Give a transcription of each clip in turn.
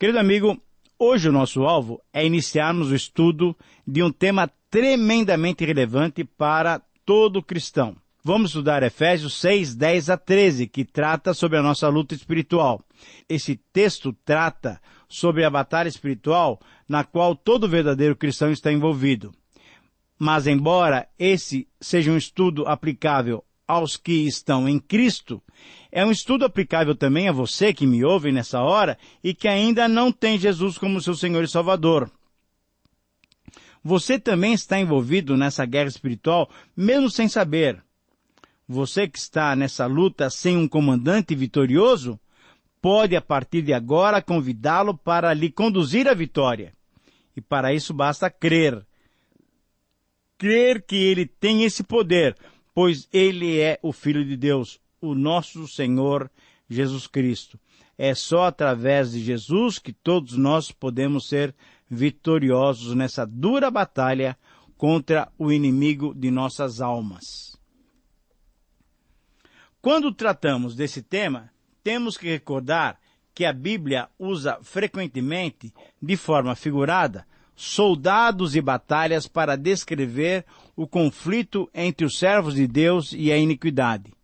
Querido amigo, hoje o nosso alvo é iniciarmos o estudo de um tema tremendamente relevante para todo cristão. Vamos estudar Efésios 6, 10 a 13, que trata sobre a nossa luta espiritual. Esse texto trata sobre a batalha espiritual na qual todo verdadeiro cristão está envolvido. Mas, embora esse seja um estudo aplicável aos que estão em Cristo, é um estudo aplicável também a você que me ouve nessa hora e que ainda não tem Jesus como seu Senhor e Salvador. Você também está envolvido nessa guerra espiritual, mesmo sem saber. Você que está nessa luta sem um comandante vitorioso, pode a partir de agora convidá-lo para lhe conduzir à vitória. E para isso basta crer. Crer que ele tem esse poder, pois ele é o Filho de Deus, o nosso Senhor Jesus Cristo. É só através de Jesus que todos nós podemos ser vitoriosos nessa dura batalha contra o inimigo de nossas almas. Quando tratamos desse tema, temos que recordar que a Bíblia usa frequentemente, de forma figurada, soldados e batalhas para descrever o conflito entre os servos de Deus e a iniquidade.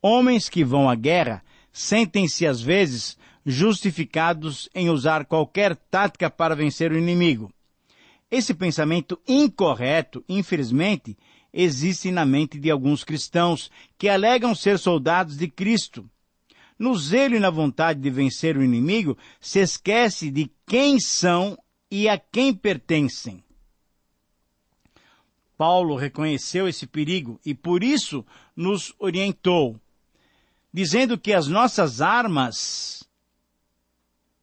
Homens que vão à guerra sentem-se às vezes justificados em usar qualquer tática para vencer o inimigo. Esse pensamento incorreto, infelizmente, existe na mente de alguns cristãos que alegam ser soldados de Cristo. No zelo e na vontade de vencer o inimigo, se esquece de quem são e a quem pertencem. Paulo reconheceu esse perigo e por isso nos orientou, dizendo que as nossas armas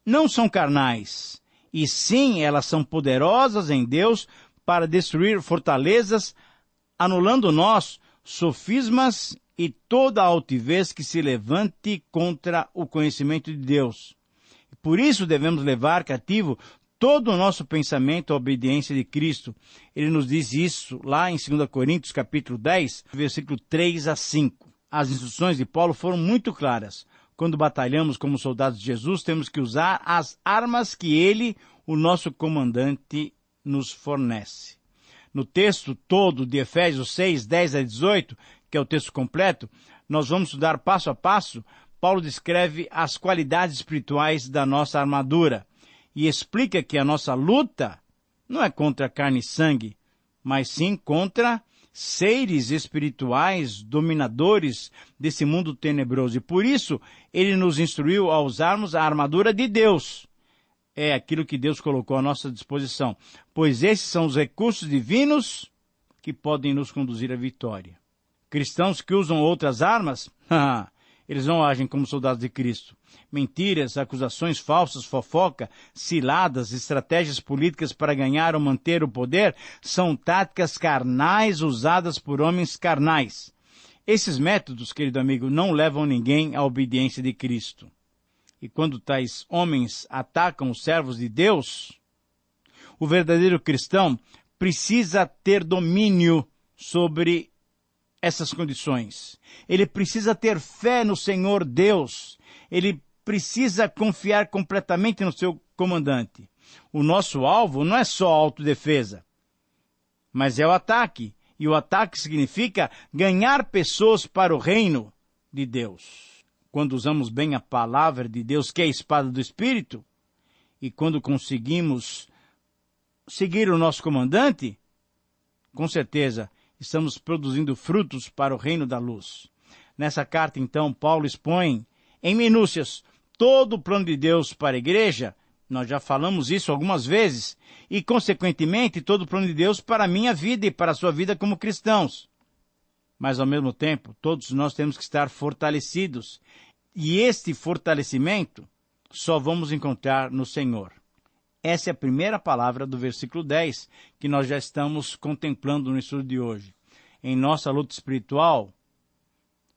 não são carnais, e sim elas são poderosas em Deus para destruir fortalezas, anulando nós sofismas e toda a altivez que se levante contra o conhecimento de Deus. Por isso devemos levar cativo todo o nosso pensamento à obediência de Cristo. Ele nos diz isso lá em 2 Coríntios, capítulo 10, versículo 3 a 5. As instruções de Paulo foram muito claras. Quando batalhamos como soldados de Jesus, temos que usar as armas que ele, o nosso comandante, nos fornece. No texto todo de Efésios 6, 10 a 18, que é o texto completo, nós vamos estudar passo a passo. Paulo descreve as qualidades espirituais da nossa armadura e explica que a nossa luta não é contra carne e sangue, mas sim contra seres espirituais dominadores desse mundo tenebroso. E por isso, ele nos instruiu a usarmos a armadura de Deus. É aquilo que Deus colocou à nossa disposição, pois esses são os recursos divinos que podem nos conduzir à vitória. Cristãos que usam outras armas, eles não agem como soldados de Cristo. Mentiras, acusações falsas, fofoca, ciladas, estratégias políticas para ganhar ou manter o poder são táticas carnais usadas por homens carnais. Esses métodos, querido amigo, não levam ninguém à obediência de Cristo. E quando tais homens atacam os servos de Deus, o verdadeiro cristão precisa ter domínio sobre essas condições. Ele precisa ter fé no Senhor Deus. Ele precisa confiar completamente no seu comandante. O nosso alvo não é só a autodefesa, mas é o ataque. E o ataque significa ganhar pessoas para o reino de Deus. Quando usamos bem a palavra de Deus, que é a espada do Espírito, e quando conseguimos seguir o nosso comandante, com certeza estamos produzindo frutos para o reino da luz. Nessa carta, então, Paulo expõe em minúcias todo o plano de Deus para a igreja. Nós já falamos isso algumas vezes. E, consequentemente, todo o plano de Deus para a minha vida e para a sua vida como cristãos. Mas, ao mesmo tempo, todos nós temos que estar fortalecidos. E este fortalecimento só vamos encontrar no Senhor. Essa é a primeira palavra do versículo 10, que nós já estamos contemplando no estudo de hoje. Em nossa luta espiritual,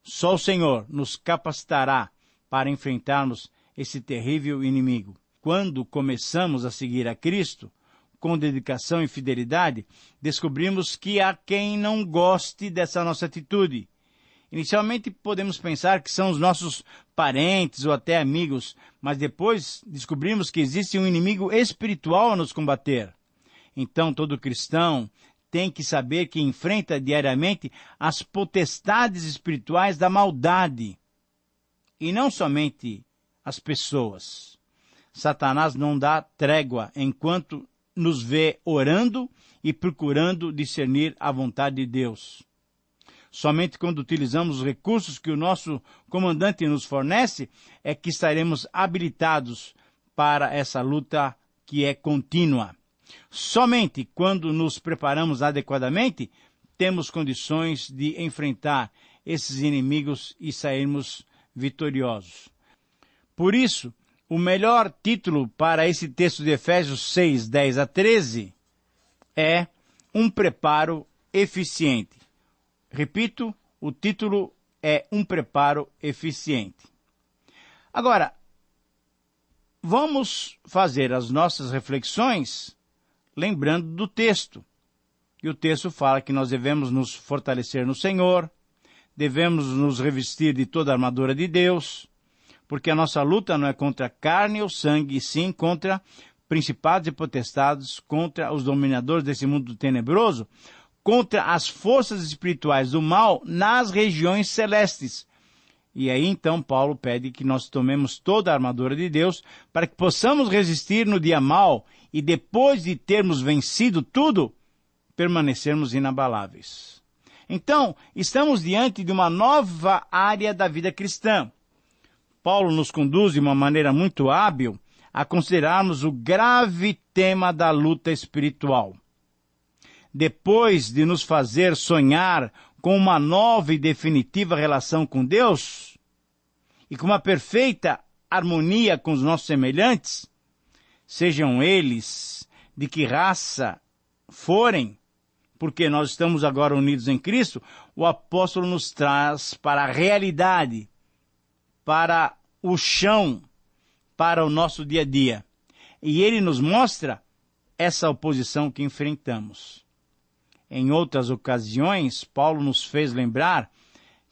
só o Senhor nos capacitará para enfrentarmos esse terrível inimigo. Quando começamos a seguir a Cristo, com dedicação e fidelidade, descobrimos que há quem não goste dessa nossa atitude Inicialmente podemos pensar que são os nossos parentes ou até amigos, mas depois descobrimos que existe um inimigo espiritual a nos combater. Então todo cristão tem que saber que enfrenta diariamente as potestades espirituais da maldade, e não somente as pessoas. Satanás não dá trégua enquanto nos vê orando e procurando discernir a vontade de Deus. Somente quando utilizamos os recursos que o nosso comandante nos fornece é que estaremos habilitados para essa luta que é contínua. Somente quando nos preparamos adequadamente, temos condições de enfrentar esses inimigos e sairmos vitoriosos. Por isso, o melhor título para esse texto de Efésios 6, 10 a 13 é Um Preparo Eficiente. Repito, o título é Um Preparo Eficiente. Agora, vamos fazer as nossas reflexões lembrando do texto. E o texto fala que nós devemos nos fortalecer no Senhor, devemos nos revestir de toda a armadura de Deus, porque a nossa luta não é contra carne ou sangue, e sim contra principados e potestades, contra os dominadores desse mundo tenebroso, contra as forças espirituais do mal nas regiões celestes. E aí então Paulo pede que nós tomemos toda a armadura de Deus para que possamos resistir no dia mau e depois de termos vencido tudo, permanecermos inabaláveis. Então, estamos diante de uma nova área da vida cristã. Paulo nos conduz de uma maneira muito hábil a considerarmos o grave tema da luta espiritual. Depois de nos fazer sonhar com uma nova e definitiva relação com Deus e com uma perfeita harmonia com os nossos semelhantes, sejam eles de que raça forem, porque nós estamos agora unidos em Cristo, o apóstolo nos traz para a realidade, para o chão, para o nosso dia a dia. E ele nos mostra essa oposição que enfrentamos. Em outras ocasiões, Paulo nos fez lembrar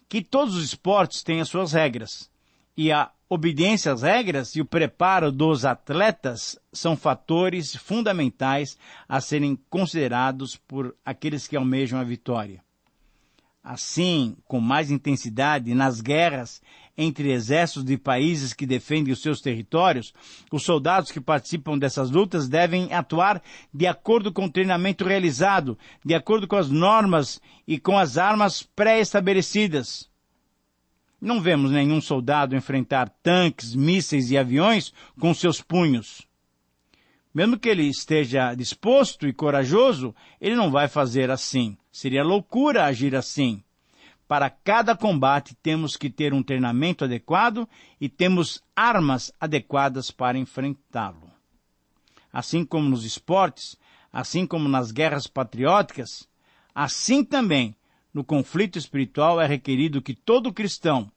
que todos os esportes têm as suas regras, e a obediência às regras e o preparo dos atletas são fatores fundamentais a serem considerados por aqueles que almejam a vitória. Assim, com mais intensidade, nas guerras entre exércitos de países que defendem os seus territórios, os soldados que participam dessas lutas devem atuar de acordo com o treinamento realizado, de acordo com as normas e com as armas pré-estabelecidas. Não vemos nenhum soldado enfrentar tanques, mísseis e aviões com seus punhos. Mesmo que ele esteja disposto e corajoso, ele não vai fazer assim. Seria loucura agir assim. Para cada combate temos que ter um treinamento adequado e temos armas adequadas para enfrentá-lo. Assim como nos esportes, assim como nas guerras patrióticas, assim também no conflito espiritual é requerido que todo cristão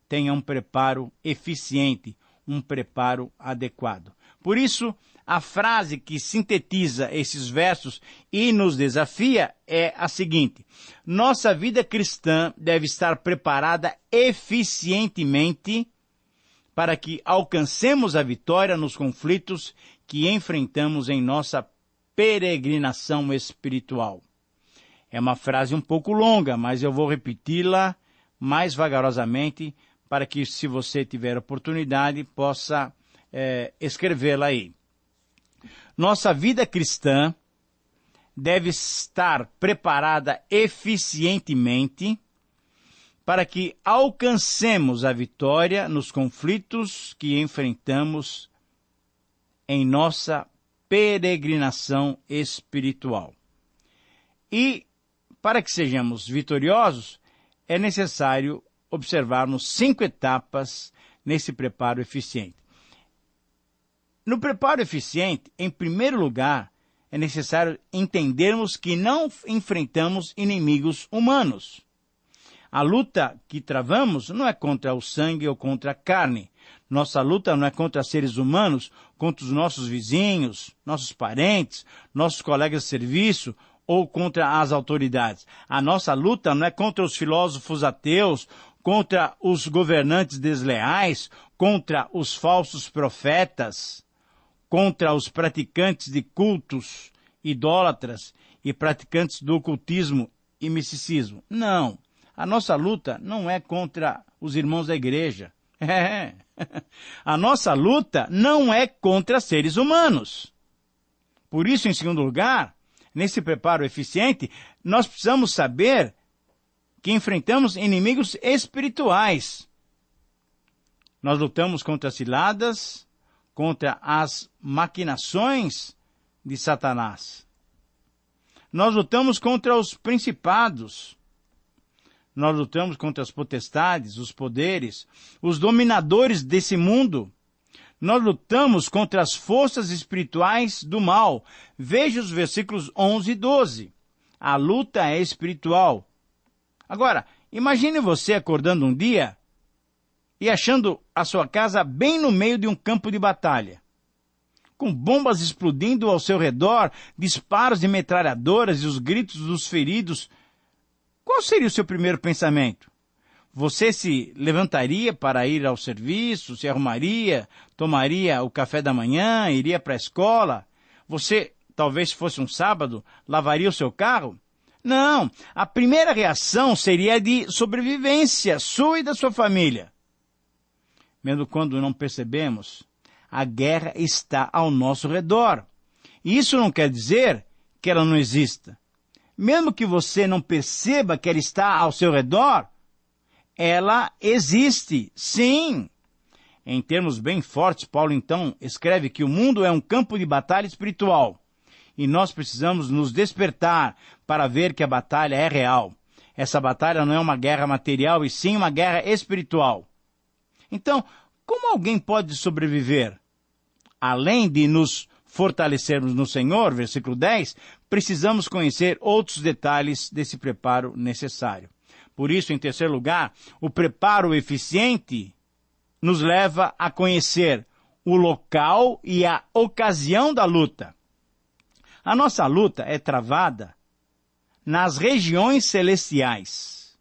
tenha um preparo eficiente, um preparo adequado. Por isso, a frase que sintetiza esses versos e nos desafia é a seguinte: nossa vida cristã deve estar preparada eficientemente para que alcancemos a vitória nos conflitos que enfrentamos em nossa peregrinação espiritual. É uma frase um pouco longa, mas eu vou repeti-la mais vagarosamente para que, se você tiver oportunidade, possa escrevê-la aí. Nossa vida cristã deve estar preparada eficientemente para que alcancemos a vitória nos conflitos que enfrentamos em nossa peregrinação espiritual. E, para que sejamos vitoriosos, é necessário observarmos 5 etapas nesse preparo eficiente. No preparo eficiente, em primeiro lugar, é necessário entendermos que não enfrentamos inimigos humanos. A luta que travamos não é contra o sangue ou contra a carne. Nossa luta não é contra seres humanos, contra os nossos vizinhos, nossos parentes, nossos colegas de serviço ou contra as autoridades. A nossa luta não é contra os filósofos ateus, contra os governantes desleais, contra os falsos profetas, contra os praticantes de cultos idólatras e praticantes do ocultismo e misticismo. Não, a nossa luta não é contra os irmãos da igreja. A nossa luta não é contra seres humanos. Por isso, em segundo lugar, nesse preparo eficiente, nós precisamos saber que enfrentamos inimigos espirituais. Nós lutamos contra as ciladas, contra as maquinações de Satanás. Nós lutamos contra os principados. Nós lutamos contra as potestades, os poderes, os dominadores desse mundo. Nós lutamos contra as forças espirituais do mal. Veja os versículos 11 e 12. A luta é espiritual. Agora, imagine você acordando um dia e achando a sua casa bem no meio de um campo de batalha, com bombas explodindo ao seu redor, disparos de metralhadoras e os gritos dos feridos. Qual seria o seu primeiro pensamento? Você se levantaria para ir ao serviço, se arrumaria, tomaria o café da manhã, iria para a escola? Você, talvez se fosse um sábado, lavaria o seu carro? Não, a primeira reação seria de sobrevivência sua e da sua família. Mesmo quando não percebemos, a guerra está ao nosso redor. E isso não quer dizer que ela não exista. Mesmo que você não perceba que ela está ao seu redor, ela existe, sim. Em termos bem fortes, Paulo então escreve que o mundo é um campo de batalha espiritual. E nós precisamos nos despertar para ver que a batalha é real. Essa batalha não é uma guerra material, e sim uma guerra espiritual. Então, como alguém pode sobreviver? Além de nos fortalecermos no Senhor, versículo 10, precisamos conhecer outros detalhes desse preparo necessário. Por isso, em terceiro lugar, o preparo eficiente nos leva a conhecer o local e a ocasião da luta. A nossa luta é travada nas regiões celestiais.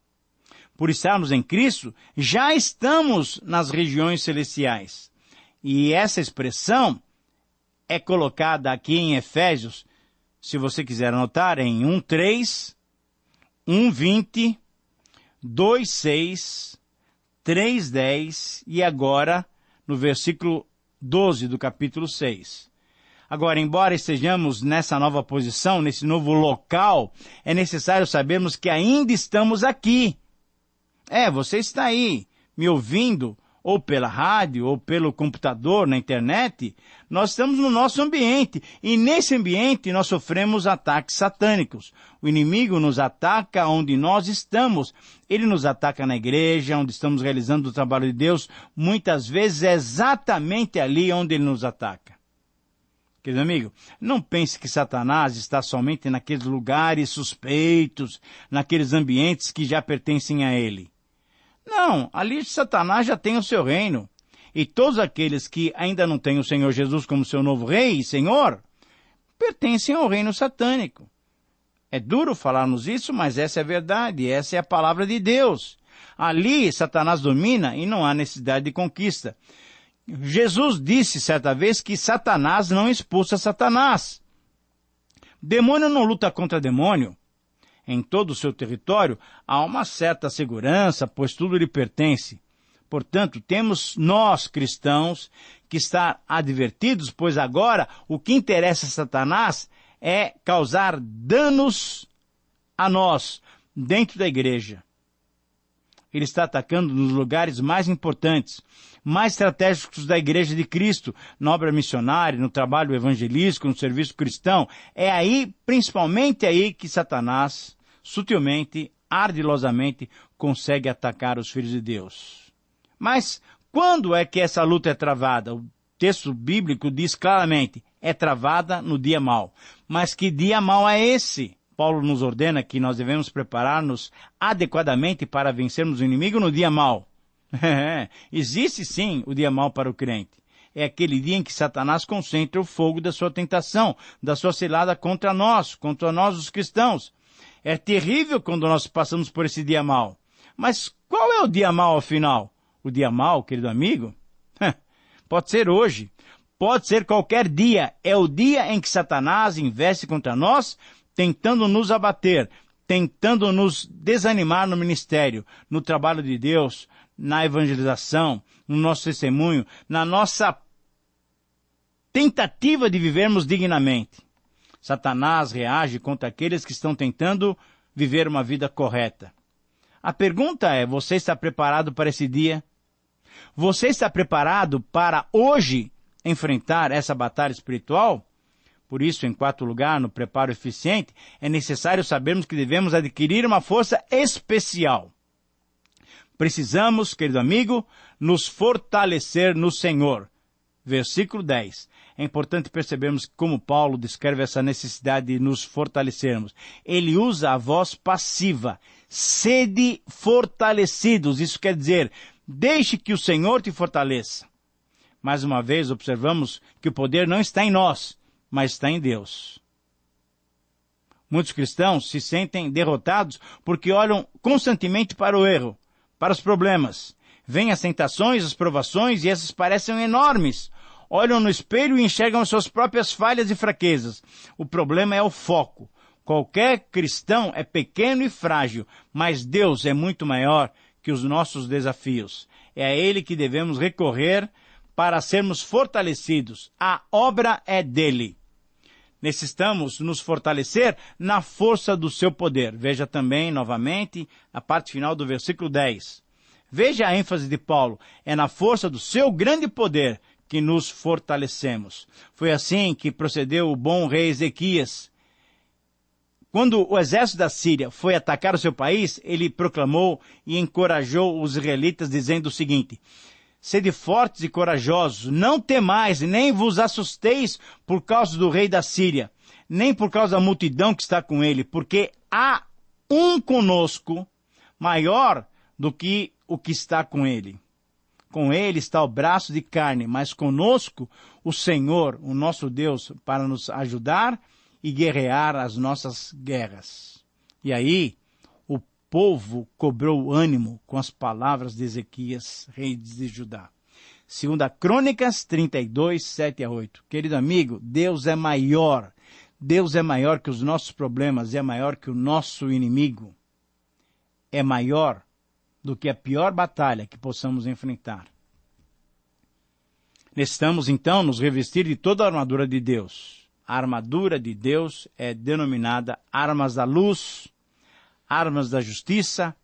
Por estarmos em Cristo, já estamos nas regiões celestiais. E essa expressão é colocada aqui em Efésios, se você quiser anotar, em 1:3, 1:20, 2:6, 3:10 e agora no versículo 12 do capítulo 6. Agora, embora estejamos nessa nova posição, nesse novo local, é necessário sabermos que ainda estamos aqui. Você está aí, me ouvindo, ou pela rádio, ou pelo computador, na internet. Nós estamos no nosso ambiente, e nesse ambiente nós sofremos ataques satânicos. O inimigo nos ataca onde nós estamos. Ele nos ataca na igreja, onde estamos realizando o trabalho de Deus. Muitas vezes é exatamente ali onde ele nos ataca. Querido amigo, não pense que Satanás está somente naqueles lugares suspeitos, naqueles ambientes que já pertencem a ele. Não, ali Satanás já tem o seu reino. E todos aqueles que ainda não têm o Senhor Jesus como seu novo rei e Senhor, pertencem ao reino satânico. É duro falarmos isso, mas essa é a verdade, essa é a palavra de Deus. Ali Satanás domina e não há necessidade de conquista. Jesus disse certa vez que Satanás não expulsa Satanás. Demônio não luta contra demônio. Em todo o seu território há uma certa segurança, pois tudo lhe pertence. Portanto, temos nós, cristãos, que estar advertidos, pois agora o que interessa a Satanás é causar danos a nós, dentro da igreja. Ele está atacando nos lugares mais importantes, mais estratégicos da Igreja de Cristo, na obra missionária, no trabalho evangelístico, no serviço cristão. É aí, principalmente aí, que Satanás, sutilmente, ardilosamente, consegue atacar os filhos de Deus. Mas quando é que essa luta é travada? O texto bíblico diz claramente, é travada no dia mau. Mas que dia mau é esse? Paulo nos ordena que nós devemos preparar-nos adequadamente para vencermos o inimigo no dia mau. Existe sim o dia mau para o crente. é aquele dia em que Satanás concentra o fogo da sua tentação, da sua cilada contra nós os cristãos. É terrível quando nós passamos por esse dia mau. Mas qual é o dia mau, afinal? O dia mau, querido amigo? Pode ser hoje. Pode ser qualquer dia. É o dia em que Satanás investe contra nós, tentando nos abater, tentando nos desanimar no ministério, no trabalho de Deus, na evangelização, no nosso testemunho, na nossa tentativa de vivermos dignamente. Satanás reage contra aqueles que estão tentando viver uma vida correta. A pergunta é, você está preparado para esse dia? Você está preparado para hoje enfrentar essa batalha espiritual? Por isso, em quarto lugar, no preparo eficiente, é necessário sabermos que devemos adquirir uma força especial. Precisamos, querido amigo, nos fortalecer no Senhor. Versículo 10. É importante percebermos como Paulo descreve essa necessidade de nos fortalecermos. Ele usa a voz passiva. Sede fortalecidos. Isso quer dizer, deixe que o Senhor te fortaleça. Mais uma vez, observamos que o poder não está em nós, mas está em Deus. Muitos cristãos se sentem derrotados porque olham constantemente para o erro, para os problemas. Vêm as tentações, as provações, e essas parecem enormes. Olham no espelho e enxergam suas próprias falhas e fraquezas. O problema é o foco. Qualquer cristão é pequeno e frágil, mas Deus é muito maior que os nossos desafios. É a Ele que devemos recorrer para sermos fortalecidos. A obra é dele. Necessitamos nos fortalecer na força do seu poder. Veja também, novamente, a parte final do versículo 10. Veja a ênfase de Paulo. É na força do seu grande poder que nos fortalecemos. Foi assim que procedeu o bom rei Ezequias. Quando o exército da Síria foi atacar o seu país, ele proclamou e encorajou os israelitas dizendo o seguinte: sede fortes e corajosos, não temais, nem vos assusteis por causa do rei da Síria, nem por causa da multidão que está com ele, porque há um conosco maior do que o que está com ele. Com ele está o braço de carne, mas conosco o Senhor, o nosso Deus, para nos ajudar e guerrear as nossas guerras. E aí, o povo cobrou ânimo com as palavras de Ezequias, rei de Judá. 2 Crônicas 32, 7 a 8. Querido amigo, Deus é maior. Deus é maior que os nossos problemas, é maior que o nosso inimigo. É maior do que a pior batalha que possamos enfrentar. Necessitamos, então, nos revestir de toda a armadura de Deus. A armadura de Deus é denominada armas da luz, armas da justiça,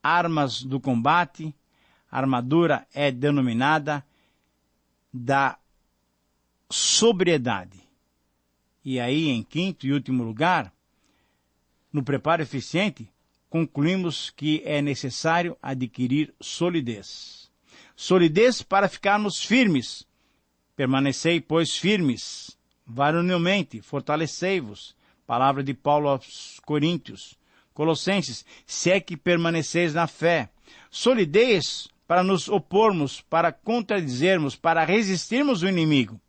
armas do combate. A armadura é denominada da sobriedade. E aí, em quinto e último lugar, no preparo eficiente, concluímos que é necessário adquirir solidez. Solidez para ficarmos firmes. Permanecei, pois, firmes. Varonilmente, fortalecei-vos. Palavra de Paulo aos Coríntios. Colossenses, se é que permaneceis na fé. Solidez para nos opormos, para contradizermos, para resistirmos o inimigo.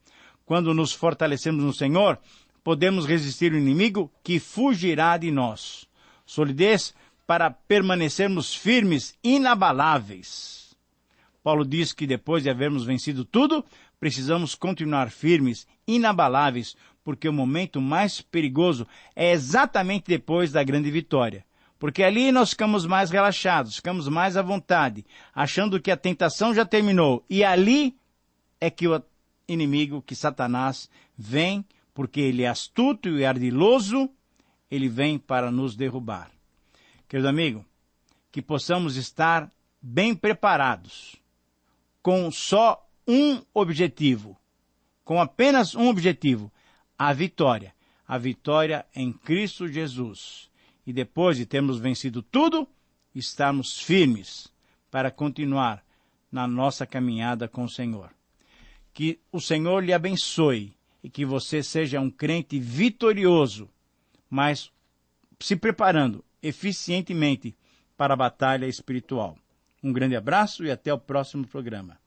Quando nos fortalecemos no Senhor, podemos resistir o inimigo que fugirá de nós. Solidez para permanecermos firmes, inabaláveis. Paulo diz que depois de havermos vencido tudo, precisamos continuar firmes, inabaláveis, porque o momento mais perigoso é exatamente depois da grande vitória. Porque ali nós ficamos mais relaxados, ficamos mais à vontade, achando que a tentação já terminou. E ali é que o inimigo, que Satanás, vem, porque ele é astuto e ardiloso, ele vem para nos derrubar. Querido amigo, que possamos estar bem preparados, com só um objetivo, com apenas um objetivo, a vitória em Cristo Jesus. E depois de termos vencido tudo, estarmos firmes para continuar na nossa caminhada com o Senhor. Que o Senhor lhe abençoe e que você seja um crente vitorioso, mas se preparando eficientemente para a batalha espiritual. Um grande abraço e até o próximo programa.